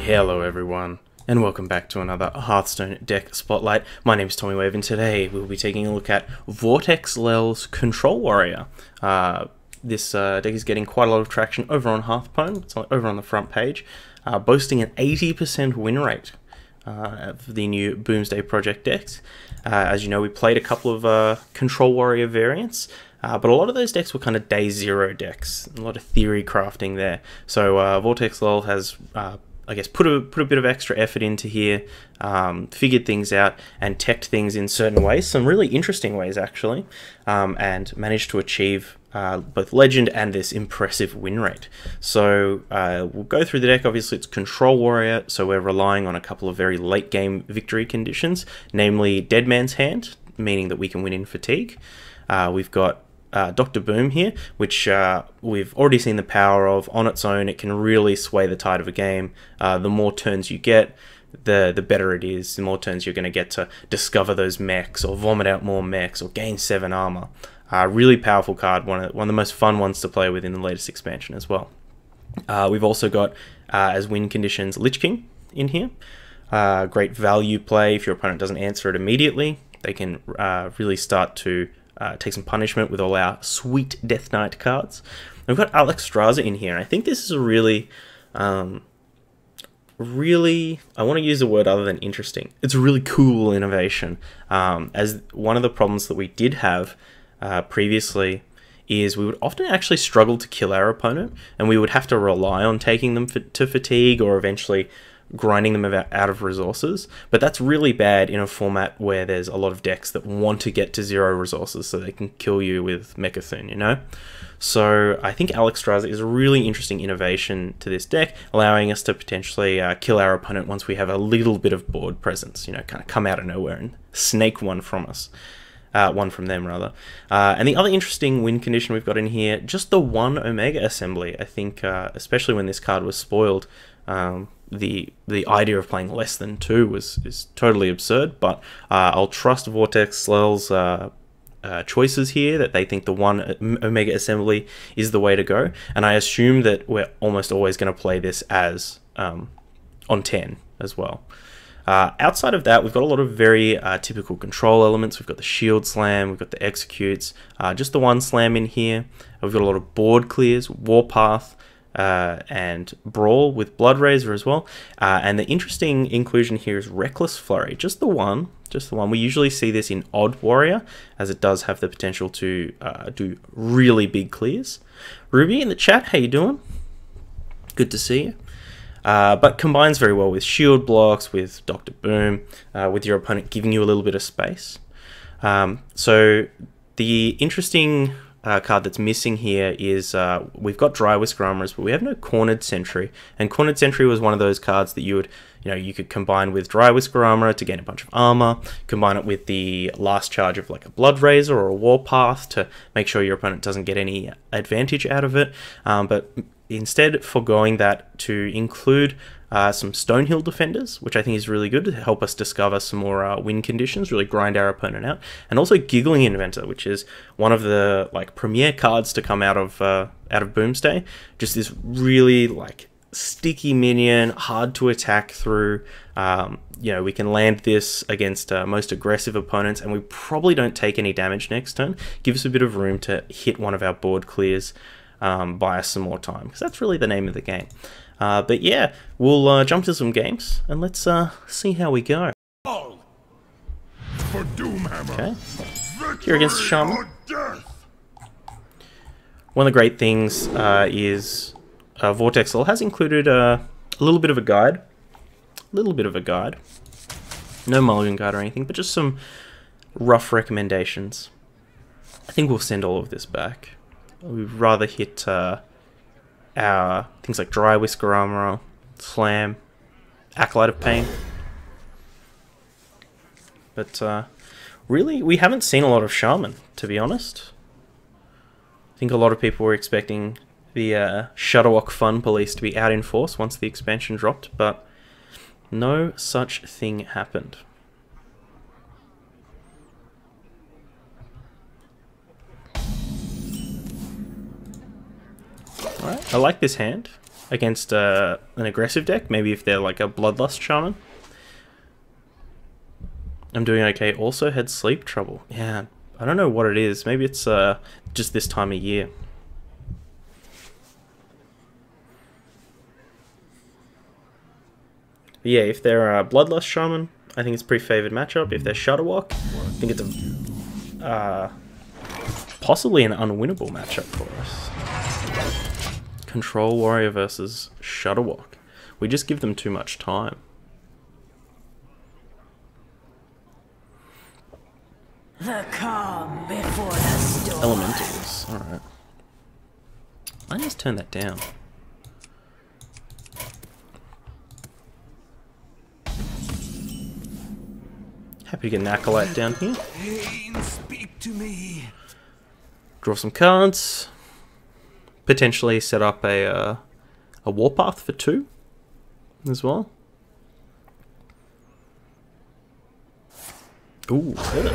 Hello everyone, and welcome back to another Hearthstone deck spotlight. My name is Tommy Wave, and today we'll be taking a look at V0rtEXlel's Control Warrior. This deck is getting quite a lot of traction over on Hearthstone. It's over on the front page, boasting an 80% win rate of the new Boomsday project decks. As you know, we played a couple of Control Warrior variants, but a lot of those decks were kind of day zero decks, a lot of theory crafting there. So V0rtEXlel has I guess put a bit of extra effort into here, figured things out, and teched things in certain ways, some really interesting ways actually, and managed to achieve both legend and this impressive win rate. So we'll go through the deck. Obviously it's Control Warrior, so we're relying on a couple of very late game victory conditions, namely Dead Man's Hand, meaning that we can win in fatigue. We've got dr.boom here, which we've already seen the power of. On its own, it can really sway the tide of a game. The more turns you get, the better it is. The more turns you're going to get to discover those mechs, or vomit out more mechs, or gain 7 armor. Really powerful card, one of the most fun ones to play with in the latest expansion as well. We've also got, as win conditions, Lich King in here. Great value play. If your opponent doesn't answer it immediately, they can really start to take some punishment with all our sweet Death Knight cards. We've got Alexstrasza in here, and I think this is a really, I want to use a word other than interesting. It's a really cool innovation. As one of the problems that we did have previously is we would often actually struggle to kill our opponent, and we would have to rely on taking them to fatigue, or eventually grinding them out of resources. But that's really bad in a format where there's a lot of decks that want to get to 0 resources so they can kill you with Mechathune, you know? So I think Alexstrasza is a really interesting innovation to this deck, allowing us to potentially kill our opponent once we have a little bit of board presence, you know, kind of come out of nowhere and snake one from us. One from them, rather. And the other interesting win condition we've got in here, just the 1 Omega Assembly. I think, especially when this card was spoiled, the idea of playing less than 2 is totally absurd, but I'll trust V0rtEXlel's choices here, that they think the 1 Omega Assembly is the way to go, and I assume that we're almost always going to play this as on 10 as well. Outside of that, we've got a lot of very typical control elements. We've got the Shield Slam, we've got the Executes, just the 1 Slam in here. We've got a lot of board clears, Warpath, and Brawl with Blood Razor as well. And the interesting inclusion here is Reckless Flurry, just the one. We usually see this in Odd Warrior, as it does have the potential to do really big clears. Ruby in the chat, how you doing? Good to see you. But combines very well with shield blocks, with dr.boom, with your opponent giving you a little bit of space. So the interesting card that's missing here is we've got Dry Whisker Armorers, but we have no Cornered Sentry. And Cornered Sentry was one of those cards that you could combine with Dry Whisker Armorer to gain a bunch of armor, combine it with the last charge of like a Blood Razor or a Warpath to make sure your opponent doesn't get any advantage out of it. But instead foregoing that to include some Stonehill Defenders, which I think is really good to help us discover some more win conditions, really grind our opponent out, and also Giggling Inventor, which is one of the premier cards to come out of Boomsday. Just this really sticky minion, hard to attack through. We can land this against most aggressive opponents, and we probably don't take any damage next turn. Give us a bit of room to hit one of our board clears, buy us some more time, because that's really the name of the game. But yeah, we'll jump to some games, and let's see how we go. For Doomhammer. Okay, here against Shaman. One of the great things is V0rtEXlel has included a little bit of a guide. No mulligan guide or anything, but just some rough recommendations. I think we'll send all of this back. We'd rather hit our things like Dry Whisker Armorer, Slam, Acolyte of Pain. But really, we haven't seen a lot of Shaman, to be honest. I think a lot of people were expecting the Shudderwock Fun Police to be out in force once the expansion dropped, but no such thing happened. Alright, I like this hand. against an aggressive deck. Maybe if they're like a Bloodlust Shaman. I'm doing okay. Also had sleep trouble. Yeah, I don't know what it is. Maybe it's just this time of year. But yeah, if they're a Bloodlust Shaman, I think it's a pretty favored matchup. If they're Shudderwock, I think it's a possibly an unwinnable matchup for us. Control Warrior versus Shudderwock. We just give them too much time. The calm before the storm. Elementals, alright. I just turn that down. Happy to get an Acolyte down here. Pain, speak to me. Draw some cards. Potentially set up a Warpath for 2 as well. Ooh, good.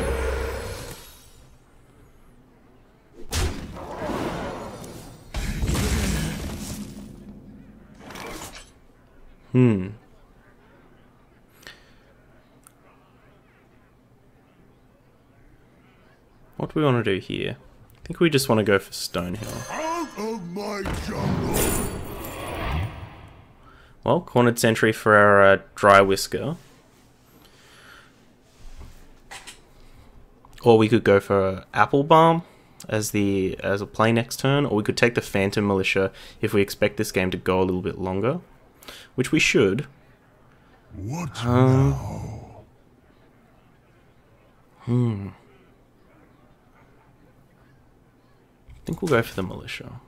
What do we want to do here? I think we just want to go for Stonehill. Out of my jungle. Well, Cornered Sentry for our Dry Whisker. Or we could go for Apple Balm as a play next turn, or we could take the Phantom Militia if we expect this game to go a little bit longer, which we should. What now? I think we'll go for the Militia.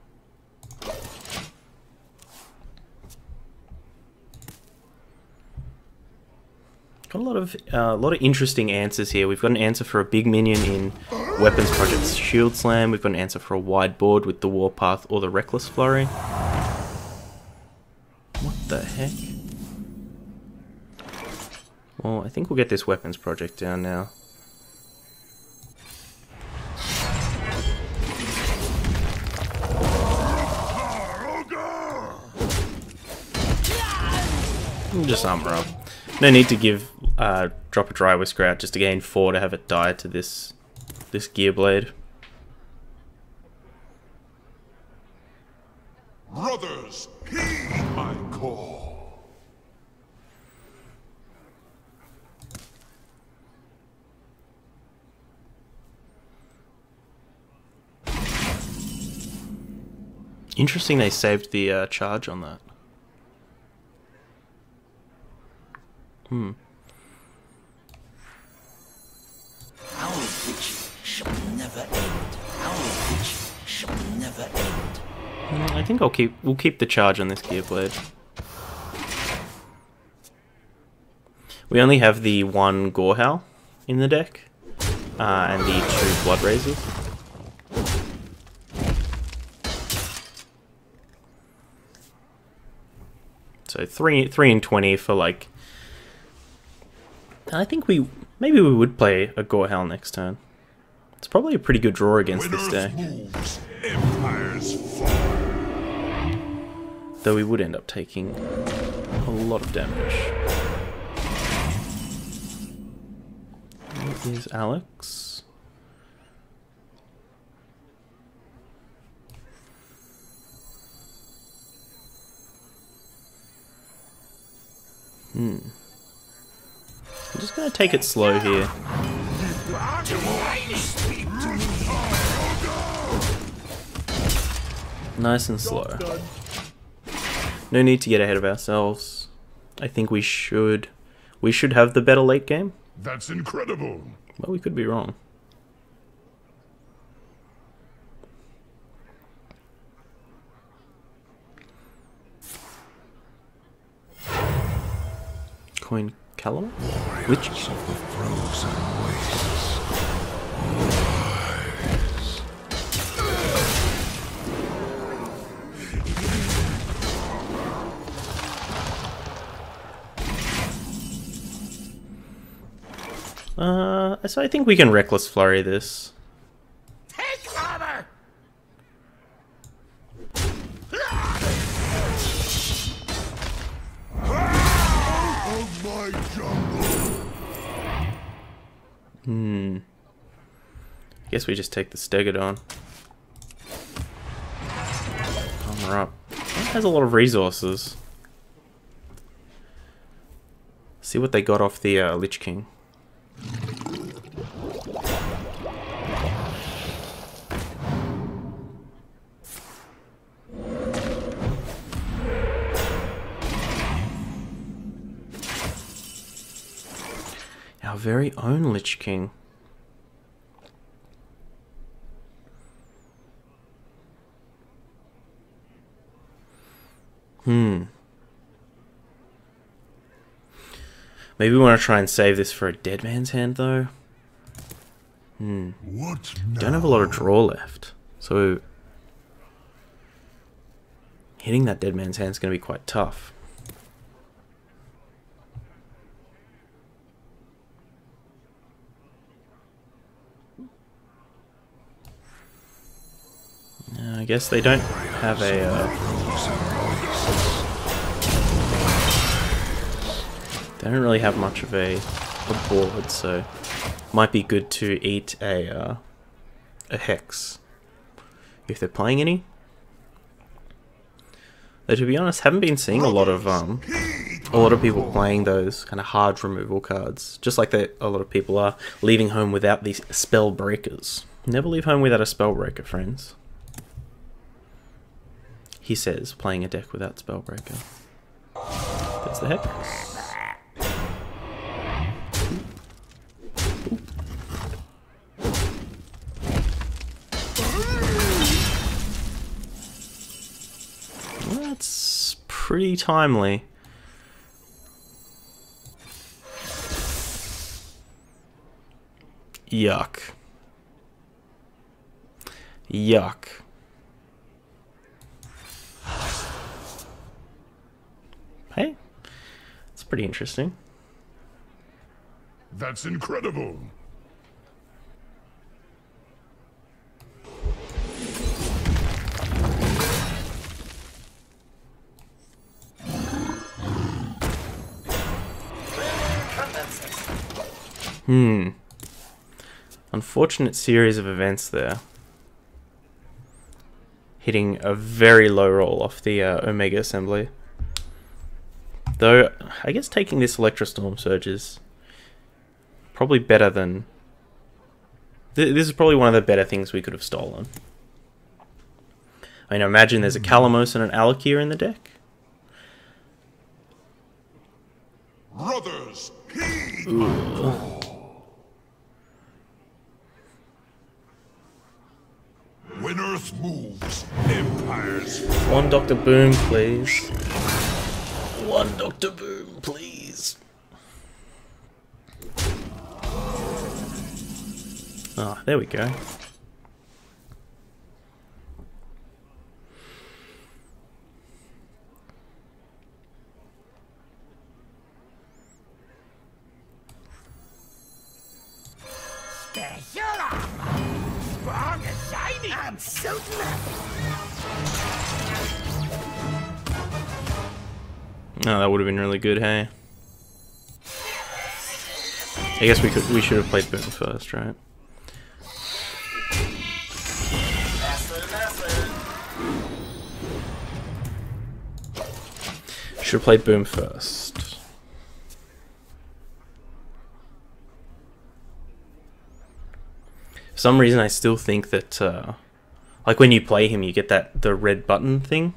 Got a lot of interesting answers here. We've got an answer for a big minion in Weapons Project's Shield Slam. We've got an answer for a wide board with the Warpath or the Reckless Flurry. What the heck? Well, I think we'll get this Weapons Project down now. Just armor up. No need to give drop a Dry Whisker out just to gain 4 to have it die to this Gear Blade. Brothers, heed my call. Interesting they saved the charge on that. Our vigil shall never end. Our vigil shall never end. I think we'll keep the charge on this Gear Blade. We only have the 1 Gorehowl in the deck, and the 2 Blood Razors. So 3 and 20 for like. I think maybe we would play a Gorehowl next turn. It's probably a pretty good draw against this deck. Moves, empires fall. Though we would end up taking a lot of damage. Where is Alex? I'm just going to take it slow here. Nice and slow. No need to get ahead of ourselves. I think we should have the better late game. That's incredible. Well, we could be wrong. Coin Callum? Which? Of the frozen wastes. So I think we can Reckless Flurry this. Take cover! guess we just take the Stegodon. Armor up. It has a lot of resources. See what they got off the Lich King. Our very own Lich King. Maybe we want to try and save this for a dead man's hand, though. What Don't have a lot of draw left, so hitting that dead man's hand is going to be quite tough. I guess they don't have a. They don't really have much of a board, so might be good to eat a hex if they're playing any. Though to be honest, haven't been seeing a lot of people playing those kind of hard removal cards. Just like a lot of people are leaving home without these spell breakers. Never leave home without a spell breaker, friends. He says, playing a deck without Spellbreaker. That's the heck. That's pretty timely. Yuck. Yuck. Hey, it's pretty interesting. That's incredible. Unfortunate series of events there. Hitting a very low roll off the Omega Assembly. Though, I guess taking this Electrostorm Surge is probably better than... This is probably one of the better things we could have stolen. I mean, imagine there's a Calamos and an Alakir in the deck. Brothers, heed when Earth moves, empires fall. One Dr. Boom, please. One Dr. Boom, please. Ah, there we go. Special armor. Strong and shiny. I'm so glad. Oh, that would have been really good, hey? I guess we should have played Boom first, right? Should have played Boom first. For some reason, I still think that, like when you play him, you get the red button thing.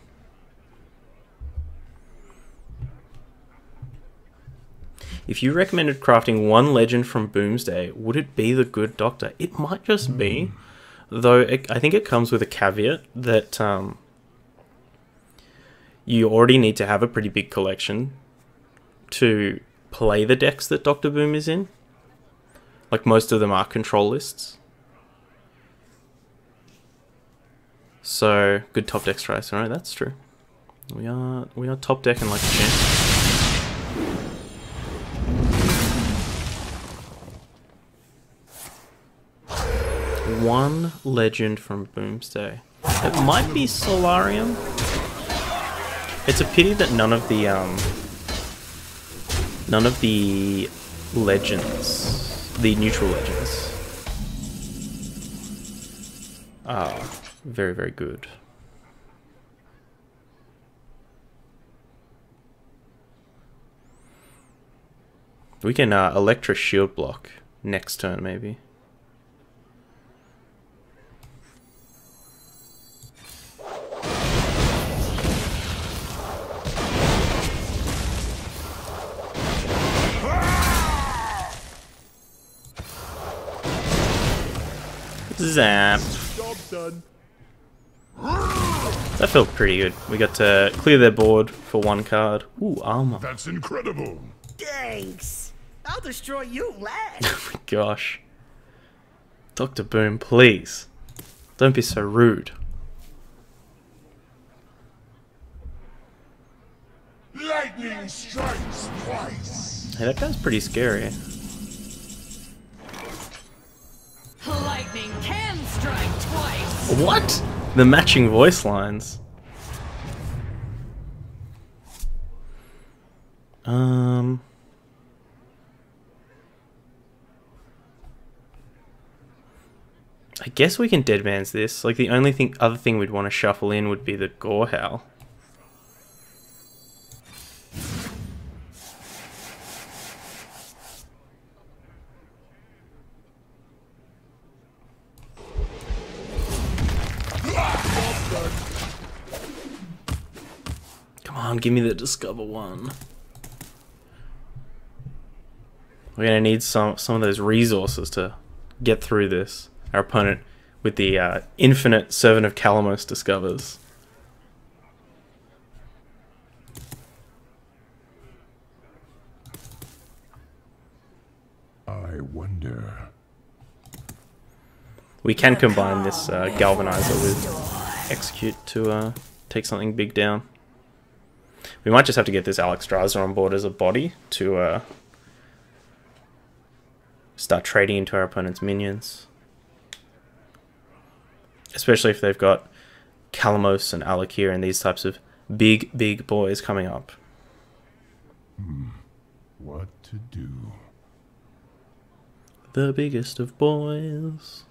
If you recommended crafting one legend from Boomsday, would it be the Good Doctor? It might just be, though I think it comes with a caveat that you already need to have a pretty big collection to play the decks that Dr. Boom is in. Like most of them are control lists. So good top deck strikes, alright, that's true. We are top decking like a champ. One legend from Boomsday. It might be Solarium. It's a pity that none of the legends, the neutral legends, Ah, very, very good. We can Electra shield block next turn, maybe. Zap. Job done. That felt pretty good. We got to clear their board for 1 card. Ooh, armor. That's incredible. Thanks. I'll destroy you last. Oh my gosh. Dr. Boom, please. Don't be so rude. Lightning strikes twice. Hey, that guy's pretty scary. Lightning can strike twice. What? The matching voice lines. I guess we can deadman's this. Like, the only other thing we'd want to shuffle in would be the Gore Howl. Come on, give me the Discover one. We're gonna need some of those resources to get through this. Our opponent with the infinite Servant of Calamos discovers. I wonder. We can combine this Galvanizer with Execute to take something big down. We might just have to get this Alexstrasza on board as a body to start trading into our opponent's minions. Especially if they've got Calamos and Alakir and these types of big boys coming up. What to do? The biggest of boys.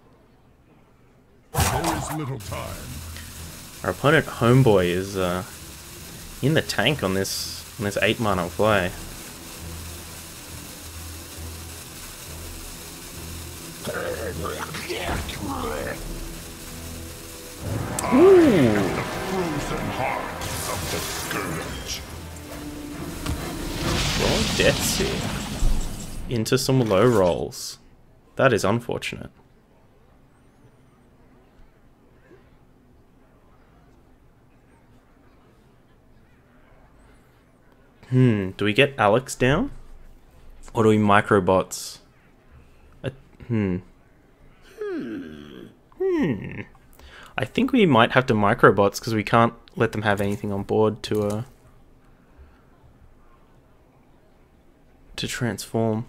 There is little time. Our opponent Homeboy is in the tank on this 8 mana play. Frozen heart of the scourge. Roll Death Seal into some low rolls. That is unfortunate. Do we get Alex down? Or do we microbots? I think we might have to microbots because we can't let them have anything on board to transform.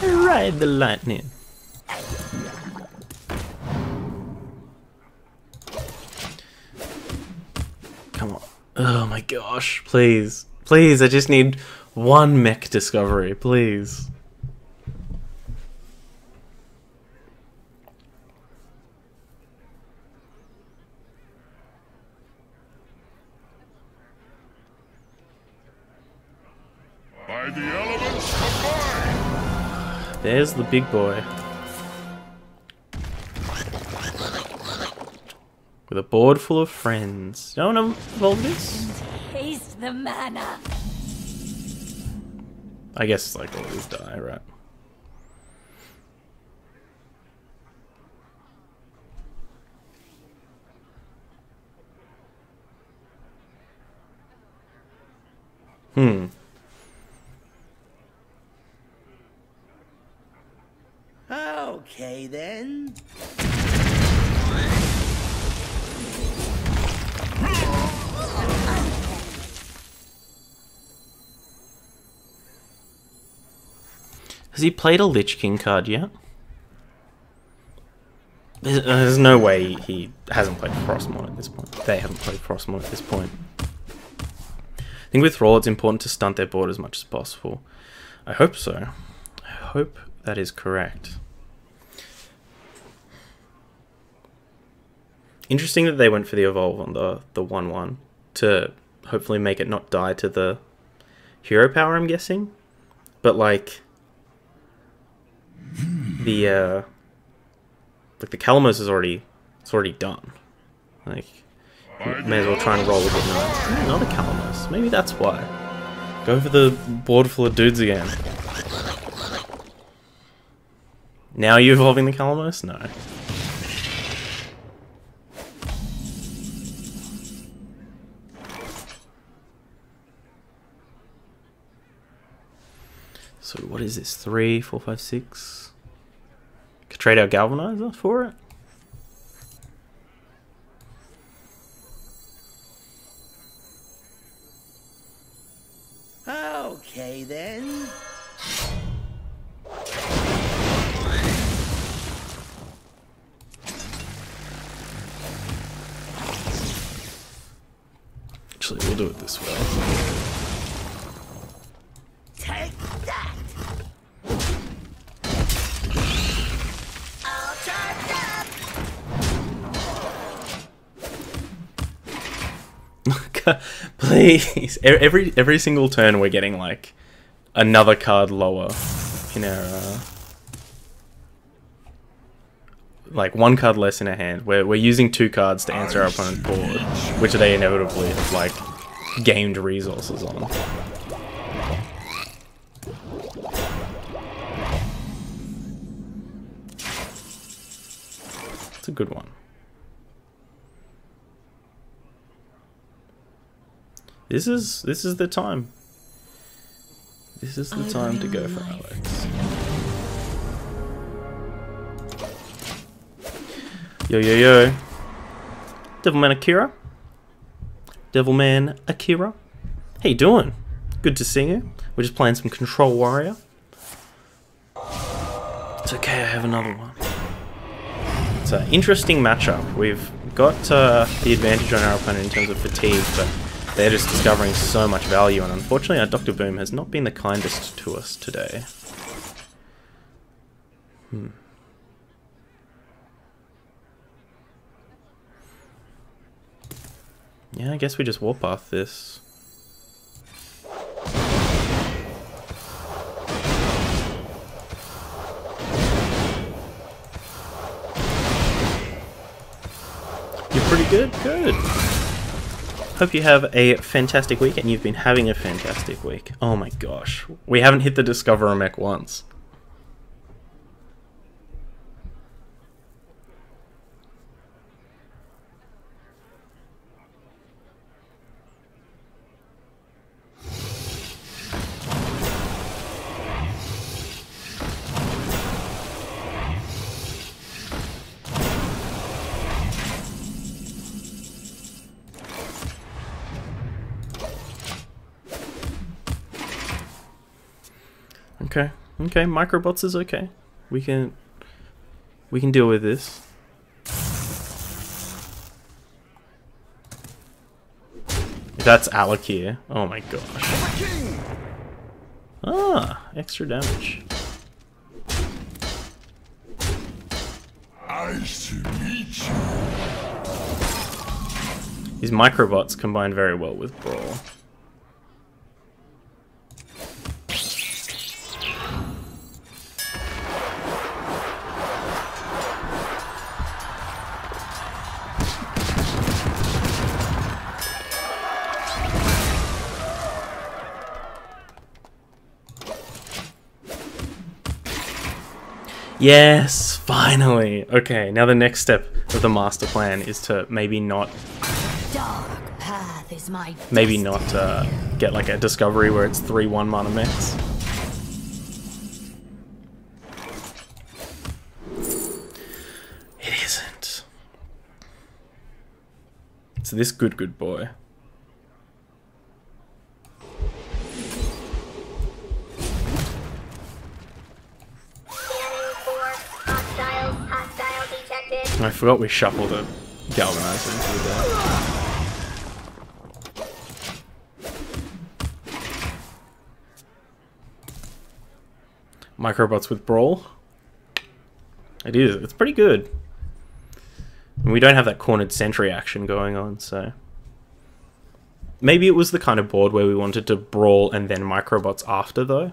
Ride the lightning. Come on. Oh my gosh. Please. Please, I just need one mech discovery. Please. By the elements combined. There's the big boy. With a board full of friends. Don't want to involve this? Taste the mana. I guess like all these die, right? Okay then. Has he played a Lich King card yet? There's no way he hasn't played Frostmourne at this point. They haven't played Frostmourne at this point. I think with Thrall, it's important to stunt their board as much as possible. I hope so. I hope that is correct. Interesting that they went for the evolve on the 1/1 to hopefully make it not die to the hero power, I'm guessing. But like the Calamos is already done. Like may as well try and roll with it now. Another Calamos. Maybe that's why. Go for the board full of dudes again. Now you evolving the Calamos? No. So what is this? 3, 4, 5, 6. Could trade our Galvanizer for it. Okay, then. Actually, we'll do it this way. Take that. I'll try that. Please, every single turn we're getting like another card lower in our like one card less in our hand. We're using 2 cards to answer our opponent's board, which they inevitably have like gained resources on. It's a good one. This is the time. This is the time to go for Alex. Yo yo yo. Devilman Akira. Devilman Akira. How you doing? Good to see you. We're just playing some Control Warrior. It's okay, I have another one. It's an interesting matchup. We've got the advantage on our opponent in terms of fatigue, but they're just discovering so much value, and unfortunately our Dr. Boom has not been the kindest to us today. Yeah, I guess we just warpath this. You're pretty good? Good. Hope you have a fantastic week, and you've been having a fantastic week. Oh my gosh. We haven't hit the Discoverer mech once. Okay, Microbots is okay. We can deal with this. That's Alakir. Oh my gosh. Ah, extra damage. Nice to meet you. These Microbots combine very well with Brawl. Yes, finally. Okay, now the next step of the master plan is to maybe not get like a discovery where it's 3/1 mana mechs. It isn't. It's this good boy. I forgot we shuffled a galvanizer into the deck. Microbots with Brawl. It is. It's pretty good. And we don't have that cornered sentry action going on, so... Maybe it was the kind of board where we wanted to Brawl and then Microbots after, though.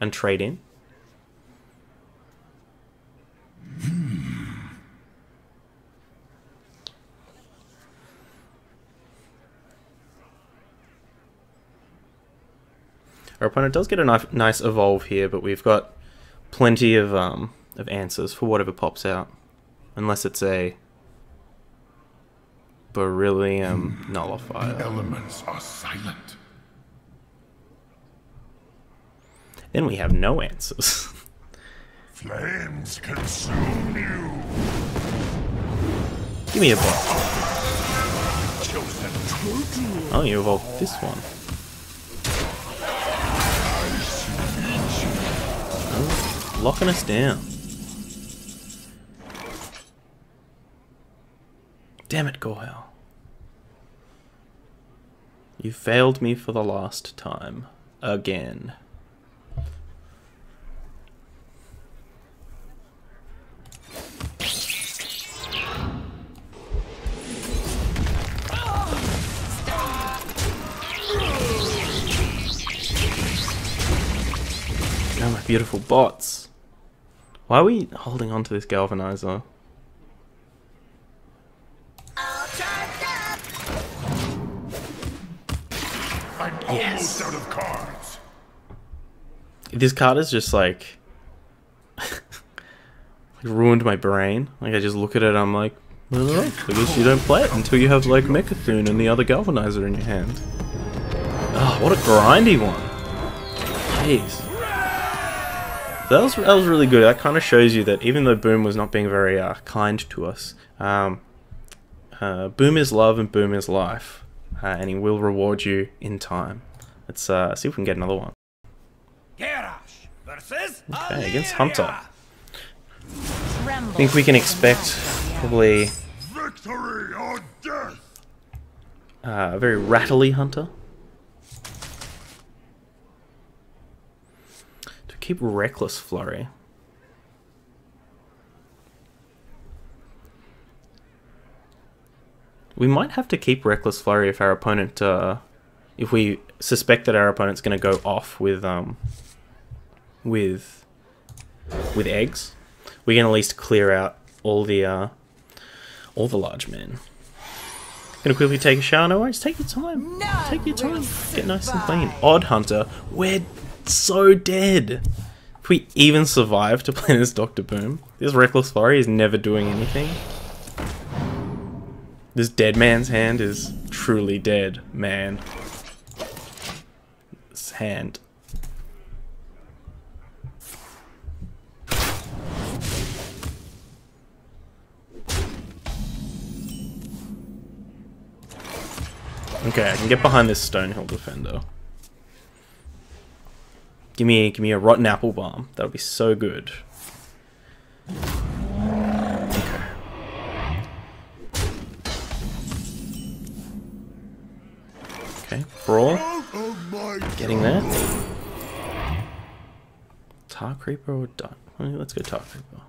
And trade in. Our opponent does get a nice evolve here, but we've got plenty of answers for whatever pops out. Unless it's a beryllium nullifier. The elements are silent. Then we have no answers. Flames consume you. Give me a bot. Chosen. Oh, you evolved this one. Oh, locking us down. Damn it, Goyle. You failed me for the last time. Again. Oh, my beautiful bots. Why are we holding on to this galvanizer? I'm almost out of cards. This card is just like ruined my brain. Like I just look at it, I'm like, well, I guess you don't play it until you have like Mechathune and the other galvanizer in your hand. Oh, what a grindy one! Jeez, that was really good. That kind of shows you that even though Boom was not being very kind to us, Boom is love and Boom is life, and he will reward you in time. Let's see if we can get another one. Okay, against Hunter. I think we can expect probably Victory or death. a very rattly Hunter. To keep Reckless Flurry. We might have to keep Reckless Flurry if our opponent, if we suspect that our opponent's going to go off with eggs. We can at least clear out all the large men. Gonna quickly take a shower. No worries. Take your time. Take your time. Get nice and clean. Odd Hunter. We're so dead. If we even survive to play this Dr. Boom, this Reckless Flurry is never doing anything. This dead man's hand is truly dead, man. This hand. Okay, I can get behind this Stonehill Defender. Give me a Rotten Apple Bomb. That would be so good. Okay. Okay, Brawl. Getting there. Tar Creeper or Dark? Let's go Tar Creeper.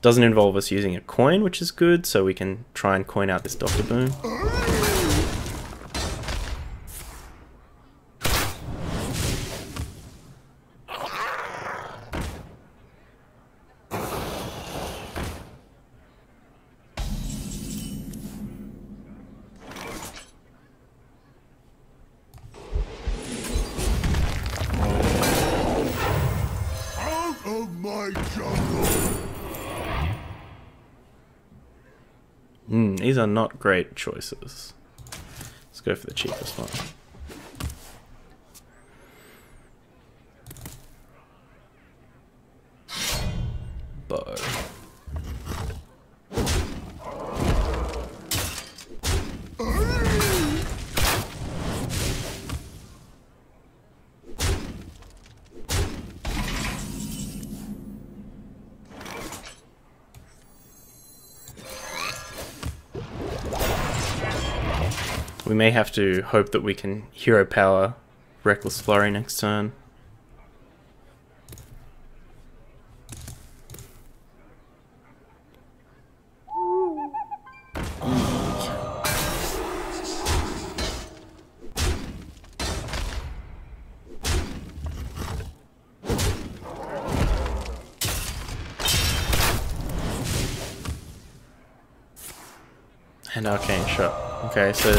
Doesn't involve us using a coin, which is good, so we can try and coin out this Dr. Boom. Out of my jungle. These are not great choices. Let's go for the cheapest one. Bow. We may have to hope that we can hero power Reckless Flurry next turn. And Arcane Shot. Okay, so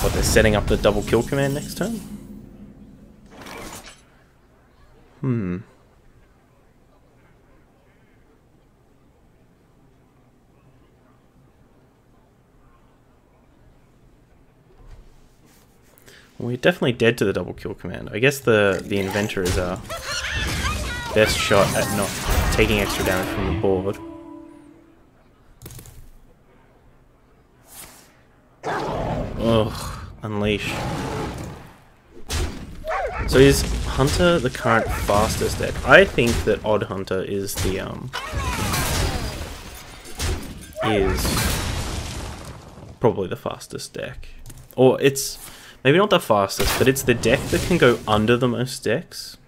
what, they're setting up the double kill command next turn? Well, we're definitely dead to the double kill command. I guess the inventor is our best shot at not taking extra damage from the board. Ugh, unleash. So is Hunter the current fastest deck? I think that Odd Hunter is the probably the fastest deck. Or it's maybe not the fastest, but it's the deck that can go under the most decks.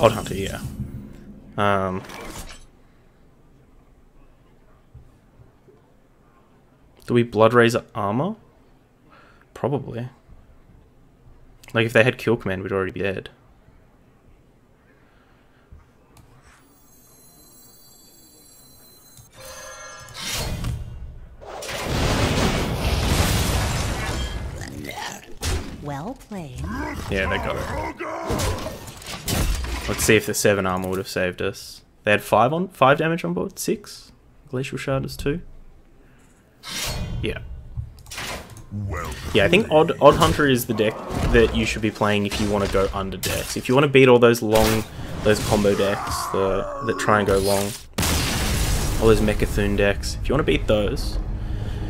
Odd Hunter, yeah. Do we Blood Razor armor? Probably. Like if they had kill command, we'd already be dead. Well played. Yeah, they got it. Let's see if the 7 armor would have saved us. They had 5 damage on board? 6? Glacial Shard is 2? Yeah. Yeah, I think Odd Hunter is the deck that you should be playing if you want to go under decks. If you want to beat all those combo decks that try and go long, all those Mechathune decks, if you want to beat those,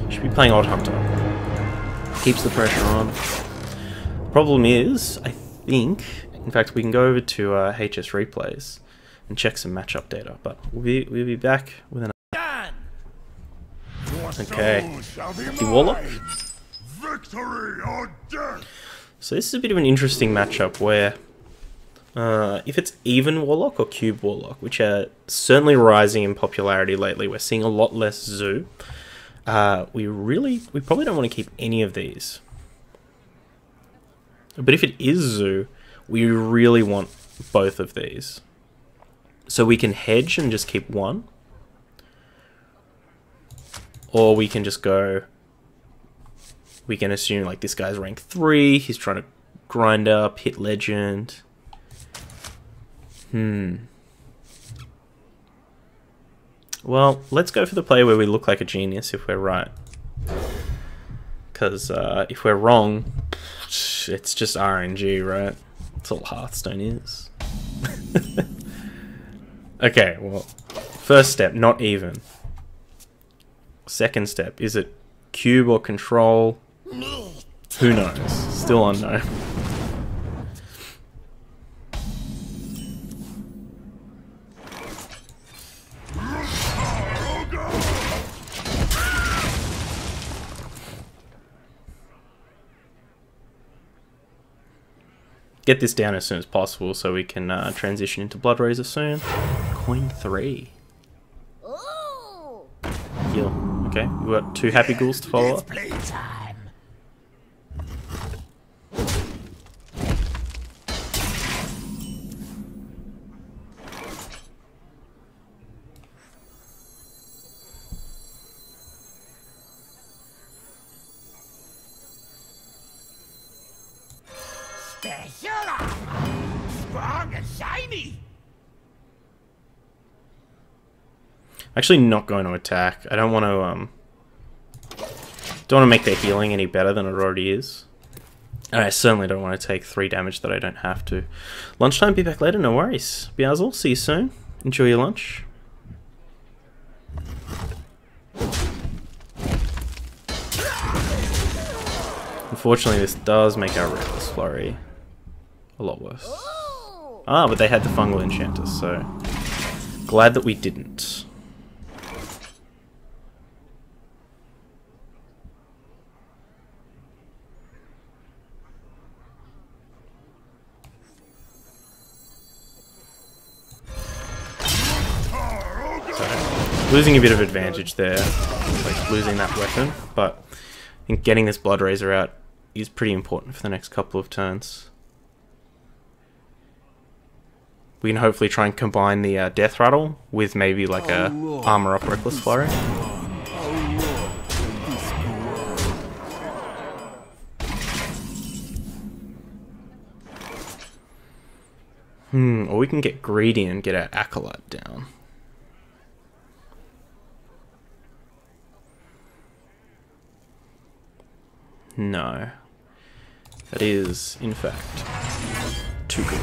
you should be playing Odd Hunter. Keeps the pressure on. Problem is, I think, in fact, we can go over to HS Replays and check some matchup data, but we'll be back with an. Okay, the Warlock. Victory or death. So this is a bit of an interesting matchup where, if it's even Warlock or Cube Warlock, which are certainly rising in popularity lately, we're seeing a lot less Zoo. We probably don't want to keep any of these. But if it is Zoo, we really want both of these. So we can hedge and just keep one. Or we can just go... We can assume like this guy's rank 3, he's trying to grind up, hit legend. Well, let's go for the play where we look like a genius if we're right. Because if we're wrong, it's just RNG, right? That's all Hearthstone is. Okay, well, first step, not even. Second step, is it cube or control? Who knows? Still unknown. Get this down as soon as possible so we can transition into Blood Razor soon. Coin 3. Ooh. Heal. Okay, we've got 2 happy ghouls to follow up. Playtime. Special armor. Strong and shiny. Actually not going to attack. I don't want to make their healing any better than it already is. And I certainly don't want to take 3 damage that I don't have to. Lunchtime, be back later, no worries. Beazel, see you soon. Enjoy your lunch. Unfortunately, this does make our Reckless Flurry A lot worse. Ah, but they had the fungal enchanters, so glad that we didn't. Losing a bit of advantage there, like losing that weapon, but I think getting this Blood Razor out is pretty important for the next couple of turns. We can hopefully try and combine the Death Rattle with maybe like a Armor Up Reckless Flurry. Or we can get greedy and get our Acolyte down. No. That is, in fact, too good.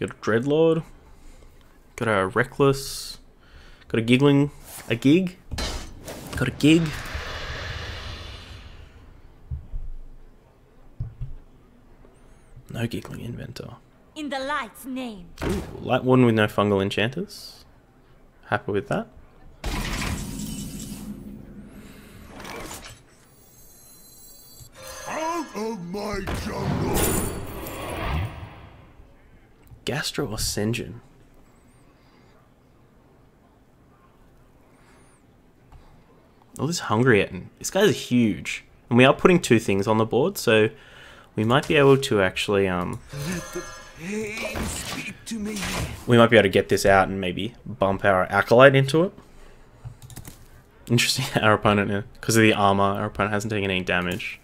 Got a Dreadlord. Got a Reckless. Got a Giggling. A Gig. Got a Gig. No Giggling Inventor. In the light's name. Ooh, Light Warden with no fungal enchanters. Happy with that. Out of my jungle! Gastro or Sen'jin? Oh, this Hungry-Etten. This guy's huge. And we are putting two things on the board, so we might be able to actually, Speak to me. we might be able to get this out and maybe bump our Acolyte into it. Interesting, our opponent, because of the armor, our opponent hasn't taken any damage.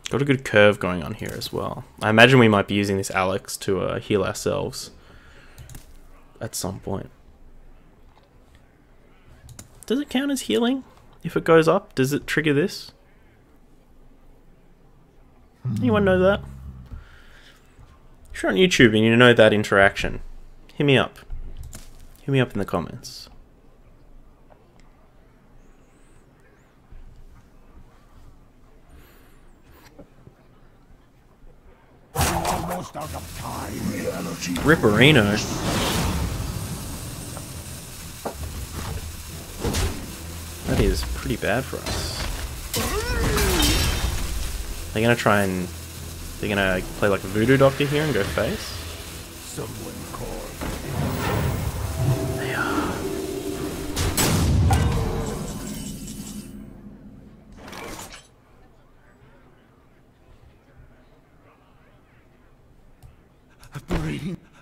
Got a good curve going on here as well. I imagine we might be using this Alex to heal ourselves at some point. Does it count as healing? If it goes up, does it trigger this? Anyone know that? If you're on YouTube and you know that interaction, hit me up. Hit me up in the comments. Almost out of time. Reality. Ripperino. That is pretty bad for us. They're gonna try and... They're gonna play like a Voodoo Doctor here and go face? Someone called. They are.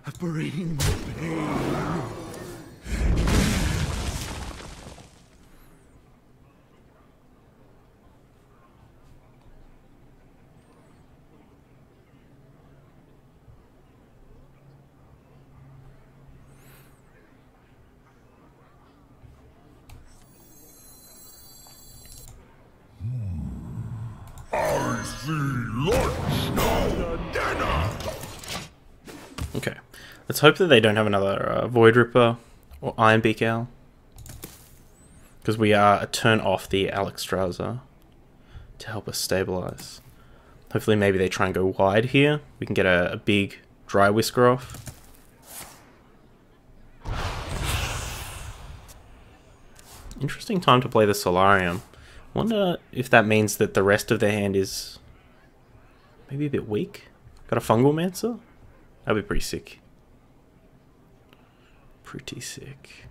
Operating my pain. I see lunch now. Dinner. Okay. Let's hope that they don't have another Void Ripper or Iron Beak Owl. Because we are a turn off the Alexstrasza to help us stabilize. Hopefully maybe they try and go wide here. We can get a big Dry Whisker off. Interesting time to play the Solarium. Wonder if that means that the rest of their hand is maybe a bit weak. Got a Fungal Mancer? That'd be pretty sick. Pretty sick.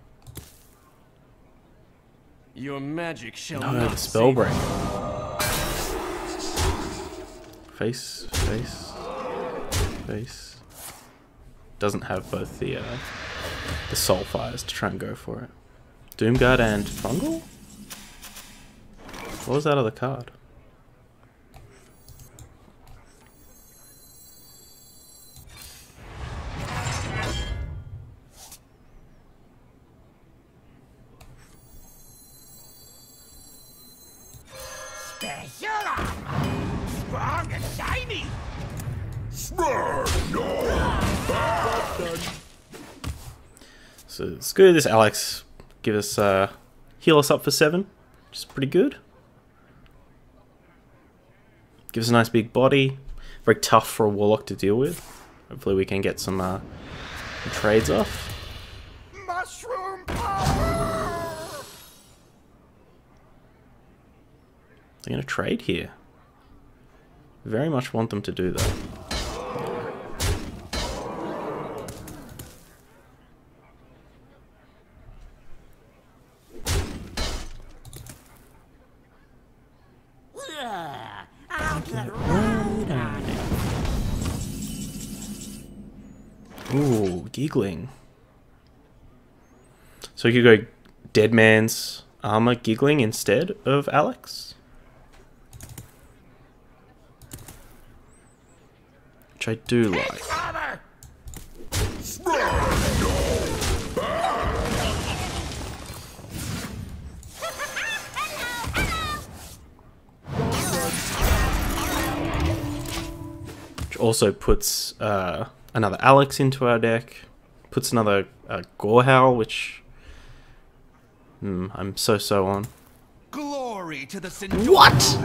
Your magic shall No, not the Spell Break. save. Face, face, face. Doesn't have both the Soulfires to try and go for it. Doomguard and Fungal? What was that other card? Strong and shiny. So it's good. This Alex give us heal us up for 7, which is pretty good. Gives us a nice big body. Very tough for a warlock to deal with. Hopefully we can get some trades off. Mushroom power. They're going to trade here. Very much want them to do that. Ooh, giggling. So you could go Dead Man's Armor giggling instead of Alex. Which I do like. Which also puts another Alex into our deck. Puts another Gorehowl, which I'm so on. Glory to the What?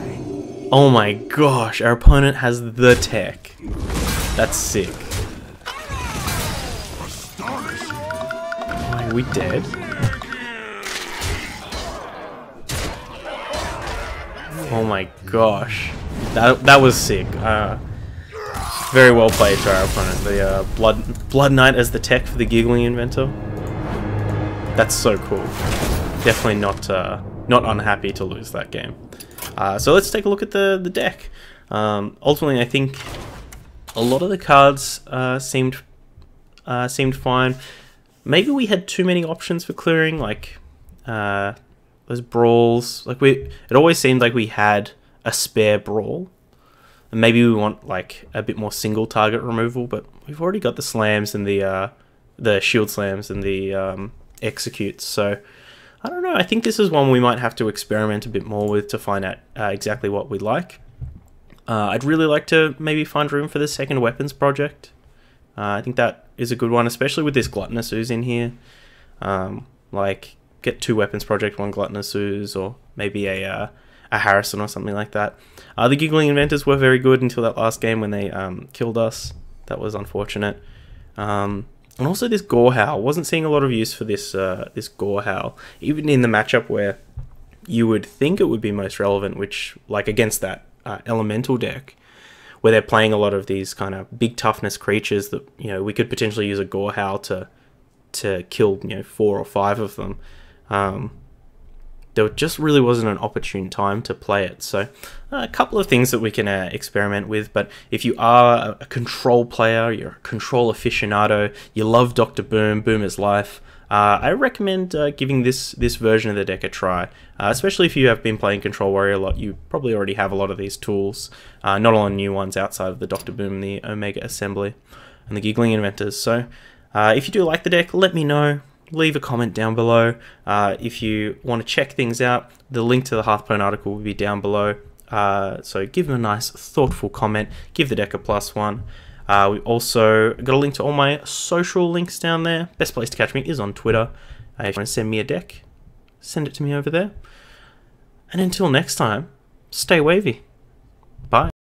Oh my gosh, our opponent has the tech. That's sick. Are we dead? Oh my gosh. That was sick. Very well played to our opponent. The Blood Knight as the tech for the Giggling Inventor. That's so cool. Definitely not unhappy to lose that game. So let's take a look at the deck. Ultimately, I think a lot of the cards seemed fine. Maybe we had too many options for clearing, like those brawls. Like it always seemed like we had a spare brawl. And maybe we want like a bit more single target removal, but we've already got the slams and the shield slams and the executes. So I don't know. I think this is one we might have to experiment a bit more with to find out exactly what we like. I'd really like to maybe find room for the second weapons project. I think that is a good one, especially with this Gluttonous Ooze in here. Like, get 2 weapons project, 1 Gluttonous Ooze, or maybe a Harrison or something like that. The Giggling Inventors were very good until that last game when they killed us. That was unfortunate. And also this Gorehowl. Wasn't seeing a lot of use for this this Gorehowl, even in the matchup where you would think it would be most relevant, which like against that elemental deck, where they're playing a lot of these kind of big toughness creatures that we could potentially use a Gorehowl to kill 4 or 5 of them. There just really wasn't an opportune time to play it. So a couple of things that we can experiment with. But if you are a control player, you're a control aficionado, you love Dr. Boom, Boom is life, I recommend giving this version of the deck a try. Especially if you have been playing Control Warrior a lot, you probably already have a lot of these tools. Not all new ones outside of the Dr. Boom and the Omega Assembly and the Giggling Inventors. So if you do like the deck, let me know. Leave a comment down below. If you want to check things out, the link to the Hearthstone article will be down below. So give them a nice, thoughtful comment. Give the deck a +1. We also got a link to all my social links down there. Best place to catch me is on Twitter. If you want to send me a deck, send it to me over there. And until next time, stay wavy. Bye.